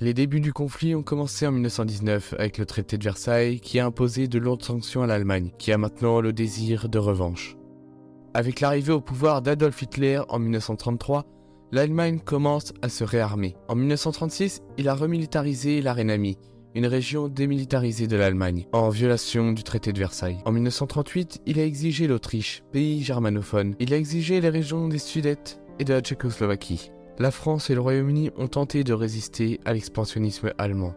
Les débuts du conflit ont commencé en 1919 avec le traité de Versailles qui a imposé de lourdes sanctions à l'Allemagne, qui a maintenant le désir de revanche. Avec l'arrivée au pouvoir d'Adolf Hitler en 1933, l'Allemagne commence à se réarmer. En 1936, il a remilitarisé la Rhénanie, une région démilitarisée de l'Allemagne, en violation du traité de Versailles. En 1938, il a exigé l'Autriche, pays germanophone. Il a exigé les régions des Sudètes et de la Tchécoslovaquie. La France et le Royaume-Uni ont tenté de résister à l'expansionnisme allemand.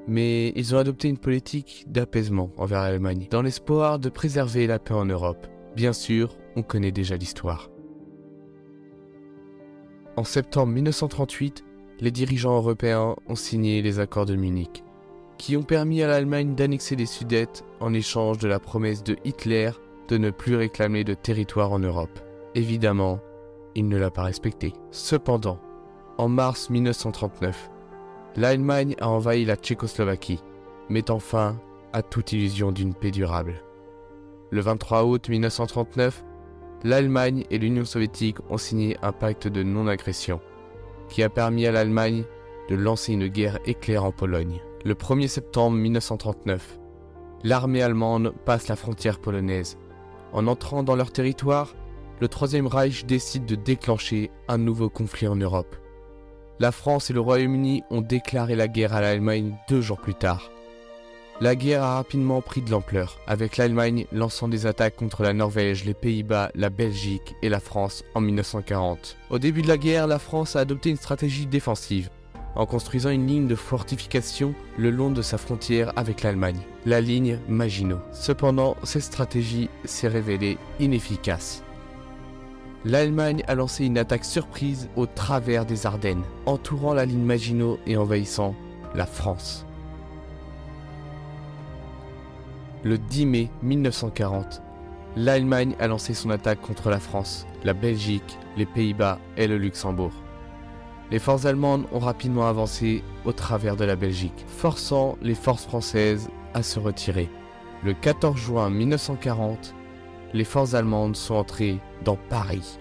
Mais ils ont adopté une politique d'apaisement envers l'Allemagne, dans l'espoir de préserver la paix en Europe. Bien sûr, on connaît déjà l'histoire. En septembre 1938, les dirigeants européens ont signé les accords de Munich, qui ont permis à l'Allemagne d'annexer les Sudètes en échange de la promesse de Hitler de ne plus réclamer de territoire en Europe. Évidemment, il ne l'a pas respecté. Cependant, en mars 1939, l'Allemagne a envahi la Tchécoslovaquie, mettant fin à toute illusion d'une paix durable. Le 23 août 1939, l'Allemagne et l'Union soviétique ont signé un pacte de non-agression, qui a permis à l'Allemagne de lancer une guerre éclair en Pologne. Le 1er septembre 1939, l'armée allemande passe la frontière polonaise. En entrant dans leur territoire, le Troisième Reich décide de déclencher un nouveau conflit en Europe. La France et le Royaume-Uni ont déclaré la guerre à l'Allemagne 2 jours plus tard. La guerre a rapidement pris de l'ampleur, avec l'Allemagne lançant des attaques contre la Norvège, les Pays-Bas, la Belgique et la France en 1940. Au début de la guerre, la France a adopté une stratégie défensive, en construisant une ligne de fortification le long de sa frontière avec l'Allemagne, la ligne Maginot. Cependant, cette stratégie s'est révélée inefficace. L'Allemagne a lancé une attaque surprise au travers des Ardennes, entourant la ligne Maginot et envahissant la France. Le 10 mai 1940, l'Allemagne a lancé son attaque contre la France, la Belgique, les Pays-Bas et le Luxembourg. Les forces allemandes ont rapidement avancé au travers de la Belgique, forçant les forces françaises à se retirer. Le 14 juin 1940, les forces allemandes sont entrées dans Paris.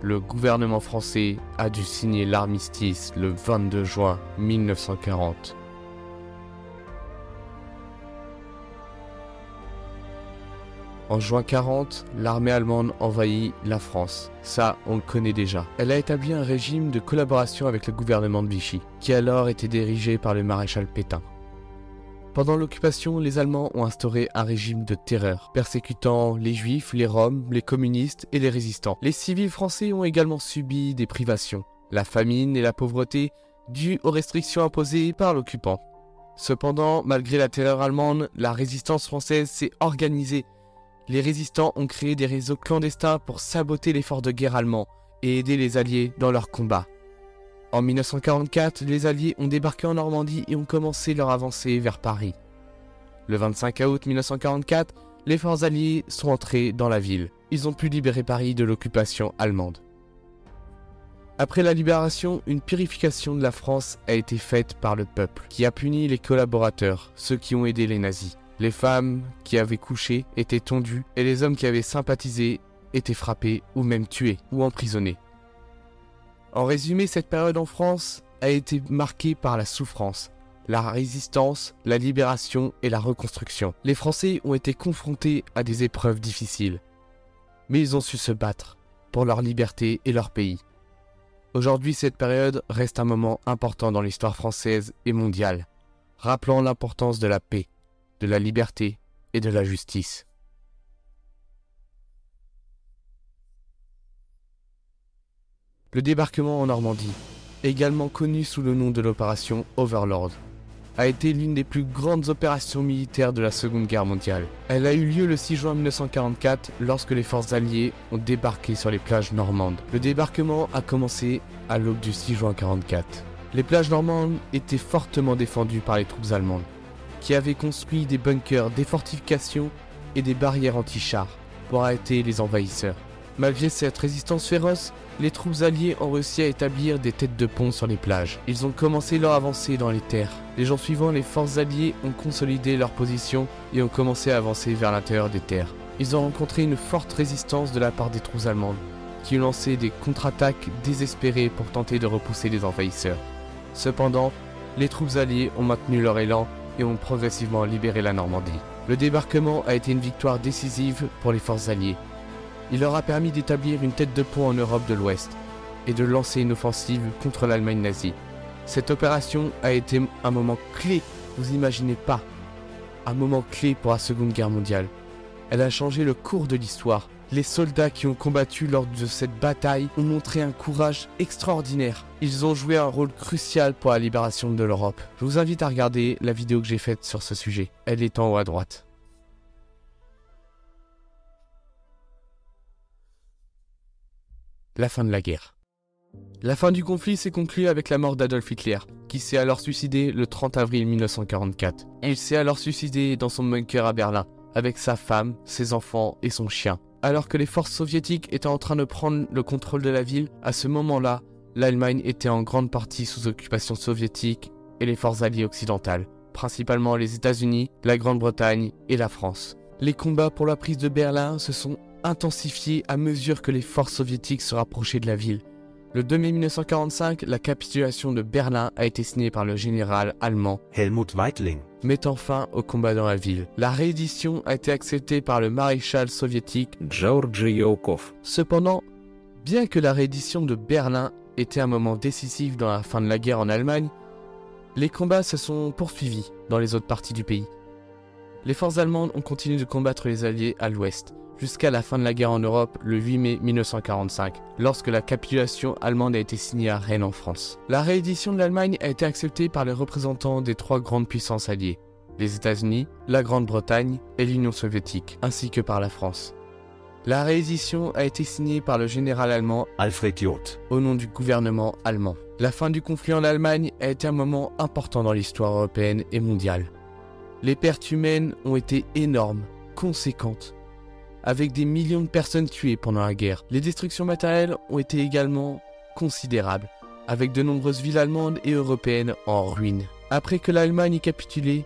Le gouvernement français a dû signer l'armistice le 22 juin 1940. En juin 40, l'armée allemande envahit la France. Ça, on le connaît déjà. Elle a établi un régime de collaboration avec le gouvernement de Vichy, qui alors était dirigé par le maréchal Pétain. Pendant l'occupation, les Allemands ont instauré un régime de terreur, persécutant les Juifs, les Roms, les communistes et les résistants. Les civils français ont également subi des privations, la famine et la pauvreté dues aux restrictions imposées par l'occupant. Cependant, malgré la terreur allemande, la résistance française s'est organisée. Les résistants ont créé des réseaux clandestins pour saboter l'effort de guerre allemand et aider les Alliés dans leurs combats. En 1944, les Alliés ont débarqué en Normandie et ont commencé leur avancée vers Paris. Le 25 août 1944, les forces alliées sont entrées dans la ville. Ils ont pu libérer Paris de l'occupation allemande. Après la libération, une purification de la France a été faite par le peuple, qui a puni les collaborateurs, ceux qui ont aidé les nazis. Les femmes qui avaient couché étaient tondues et les hommes qui avaient sympathisé étaient frappés ou même tués ou emprisonnés. En résumé, cette période en France a été marquée par la souffrance, la résistance, la libération et la reconstruction. Les Français ont été confrontés à des épreuves difficiles, mais ils ont su se battre pour leur liberté et leur pays. Aujourd'hui, cette période reste un moment important dans l'histoire française et mondiale, rappelant l'importance de la paix, de la liberté et de la justice. Le débarquement en Normandie, également connu sous le nom de l'opération Overlord, a été l'une des plus grandes opérations militaires de la Seconde Guerre mondiale. Elle a eu lieu le 6 juin 1944 lorsque les forces alliées ont débarqué sur les plages normandes. Le débarquement a commencé à l'aube du 6 juin 1944. Les plages normandes étaient fortement défendues par les troupes allemandes, qui avaient construit des bunkers, des fortifications et des barrières anti-chars pour arrêter les envahisseurs. Malgré cette résistance féroce, les troupes alliées ont réussi à établir des têtes de pont sur les plages. Ils ont commencé leur avancée dans les terres. Les jours suivants, les forces alliées ont consolidé leur position et ont commencé à avancer vers l'intérieur des terres. Ils ont rencontré une forte résistance de la part des troupes allemandes, qui ont lancé des contre-attaques désespérées pour tenter de repousser les envahisseurs. Cependant, les troupes alliées ont maintenu leur élan et ont progressivement libéré la Normandie. Le débarquement a été une victoire décisive pour les forces alliées. Il leur a permis d'établir une tête de pont en Europe de l'Ouest et de lancer une offensive contre l'Allemagne nazie. Cette opération a été un moment clé, vous imaginez pas, un moment clé pour la Seconde Guerre mondiale. Elle a changé le cours de l'histoire. Les soldats qui ont combattu lors de cette bataille ont montré un courage extraordinaire. Ils ont joué un rôle crucial pour la libération de l'Europe. Je vous invite à regarder la vidéo que j'ai faite sur ce sujet. Elle est en haut à droite. La fin de la guerre. La fin du conflit s'est conclue avec la mort d'Adolf Hitler, qui s'est alors suicidé le 30 avril 1944. Il s'est alors suicidé dans son bunker à Berlin, avec sa femme, ses enfants et son chien. Alors que les forces soviétiques étaient en train de prendre le contrôle de la ville, à ce moment-là, l'Allemagne était en grande partie sous occupation soviétique et les forces alliées occidentales, principalement les États-Unis, la Grande-Bretagne et la France. Les combats pour la prise de Berlin se sont intensifiés à mesure que les forces soviétiques se rapprochaient de la ville. Le 2 mai 1945, la capitulation de Berlin a été signée par le général allemand Helmut Weitling, mettant fin au combat dans la ville. La réédition a été acceptée par le maréchal soviétique Georgy Zhukov. Cependant, bien que la réédition de Berlin était un moment décisif dans la fin de la guerre en Allemagne, les combats se sont poursuivis dans les autres parties du pays. Les forces allemandes ont continué de combattre les Alliés à l'ouest, jusqu'à la fin de la guerre en Europe le 8 mai 1945, lorsque la capitulation allemande a été signée à Rennes en France. La réédition de l'Allemagne a été acceptée par les représentants des trois grandes puissances alliées, les États-Unis, la Grande-Bretagne et l'Union soviétique, ainsi que par la France. La réédition a été signée par le général allemand Alfred Jod, au nom du gouvernement allemand. La fin du conflit en Allemagne a été un moment important dans l'histoire européenne et mondiale. Les pertes humaines ont été énormes, conséquentes, avec des millions de personnes tuées pendant la guerre. Les destructions matérielles ont été également considérables, avec de nombreuses villes allemandes et européennes en ruine. Après que l'Allemagne ait capitulé,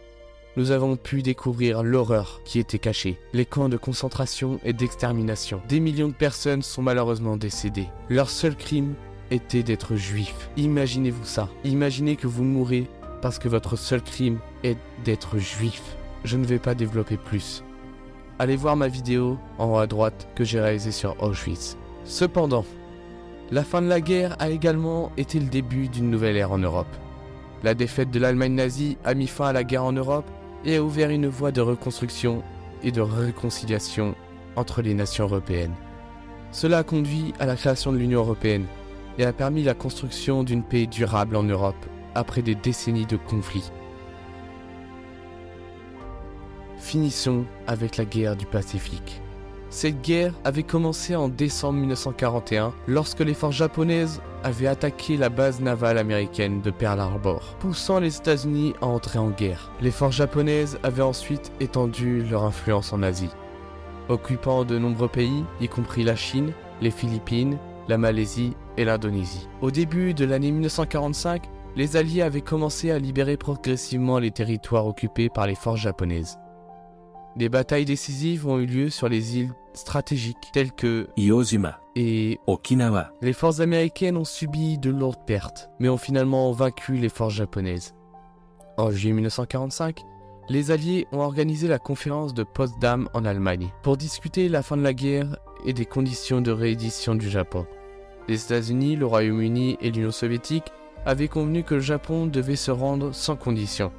nous avons pu découvrir l'horreur qui était cachée, les camps de concentration et d'extermination. Des millions de personnes sont malheureusement décédées. Leur seul crime était d'être juif. Imaginez-vous ça. Imaginez que vous mourrez parce que votre seul crime est d'être juif. Je ne vais pas développer plus. Allez voir ma vidéo en haut à droite que j'ai réalisée sur Auschwitz. Cependant, la fin de la guerre a également été le début d'une nouvelle ère en Europe. La défaite de l'Allemagne nazie a mis fin à la guerre en Europe et a ouvert une voie de reconstruction et de réconciliation entre les nations européennes. Cela a conduit à la création de l'Union européenne et a permis la construction d'une paix durable en Europe après des décennies de conflits. Finissons avec la guerre du Pacifique. Cette guerre avait commencé en décembre 1941 lorsque les forces japonaises avaient attaqué la base navale américaine de Pearl Harbor, poussant les États-Unis à entrer en guerre. Les forces japonaises avaient ensuite étendu leur influence en Asie, occupant de nombreux pays, y compris la Chine, les Philippines, la Malaisie et l'Indonésie. Au début de l'année 1945, les Alliés avaient commencé à libérer progressivement les territoires occupés par les forces japonaises. Des batailles décisives ont eu lieu sur les îles stratégiques telles que Iwo Jima et Okinawa. Les forces américaines ont subi de lourdes pertes, mais ont finalement vaincu les forces japonaises. En juillet 1945, les Alliés ont organisé la conférence de Potsdam en Allemagne pour discuter la fin de la guerre et des conditions de réédition du Japon. Les États-Unis, le Royaume-Uni et l'Union soviétique avaient convenu que le Japon devait se rendre sans condition.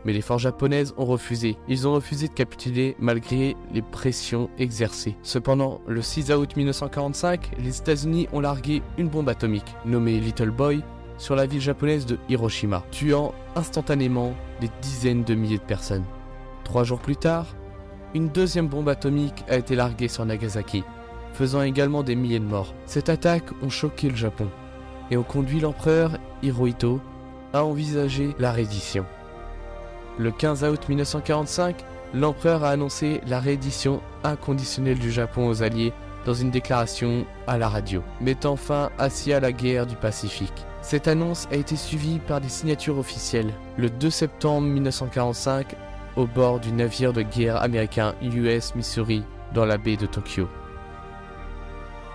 Mais les forces japonaises ont refusé. Ils ont refusé de capituler malgré les pressions exercées. Cependant, le 6 août 1945, les États-Unis ont largué une bombe atomique, nommée Little Boy, sur la ville japonaise de Hiroshima, tuant instantanément des dizaines de milliers de personnes. 3 jours plus tard, une deuxième bombe atomique a été larguée sur Nagasaki, faisant également des milliers de morts. Cette attaque a choqué le Japon et ont conduit l'empereur Hirohito à envisager la reddition. Le 15 août 1945, l'empereur a annoncé la reddition inconditionnelle du Japon aux Alliés dans une déclaration à la radio, mettant fin ainsi à la guerre du Pacifique. Cette annonce a été suivie par des signatures officielles le 2 septembre 1945 au bord du navire de guerre américain USS Missouri dans la baie de Tokyo.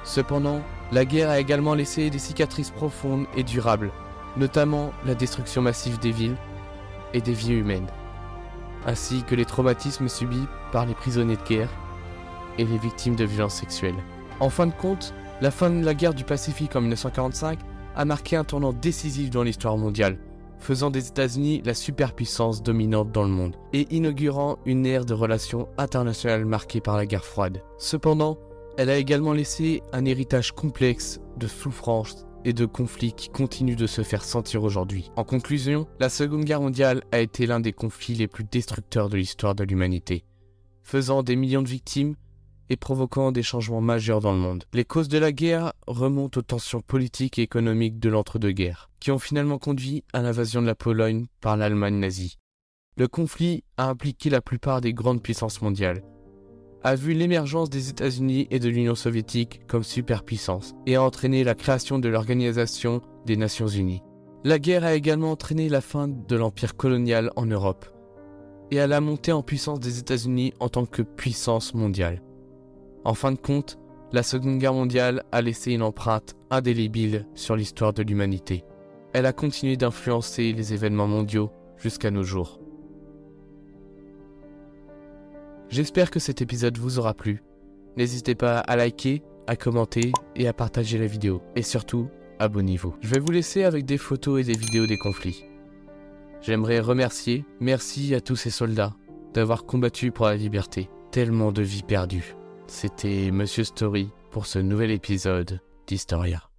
Cependant, la guerre a également laissé des cicatrices profondes et durables, notamment la destruction massive des villes et des vies humaines, ainsi que les traumatismes subis par les prisonniers de guerre et les victimes de violences sexuelles. En fin de compte, la fin de la guerre du Pacifique en 1945 a marqué un tournant décisif dans l'histoire mondiale, faisant des États-Unis la superpuissance dominante dans le monde et inaugurant une ère de relations internationales marquée par la guerre froide. Cependant, elle a également laissé un héritage complexe de souffrances et de conflits qui continuent de se faire sentir aujourd'hui. En conclusion, la Seconde Guerre mondiale a été l'un des conflits les plus destructeurs de l'histoire de l'humanité, faisant des millions de victimes et provoquant des changements majeurs dans le monde. Les causes de la guerre remontent aux tensions politiques et économiques de l'entre-deux-guerres, qui ont finalement conduit à l'invasion de la Pologne par l'Allemagne nazie. Le conflit a impliqué la plupart des grandes puissances mondiales, a vu l'émergence des États-Unis et de l'Union soviétique comme superpuissance et a entraîné la création de l'Organisation des Nations Unies. La guerre a également entraîné la fin de l'empire colonial en Europe et à la montée en puissance des États-Unis en tant que puissance mondiale. En fin de compte, la Seconde Guerre mondiale a laissé une empreinte indélébile sur l'histoire de l'humanité. Elle a continué d'influencer les événements mondiaux jusqu'à nos jours. J'espère que cet épisode vous aura plu. N'hésitez pas à liker, à commenter et à partager la vidéo. Et surtout, abonnez-vous. Je vais vous laisser avec des photos et des vidéos des conflits. J'aimerais merci à tous ces soldats d'avoir combattu pour la liberté. Tellement de vies perdues. C'était Monsieur Story pour ce nouvel épisode d'Historia.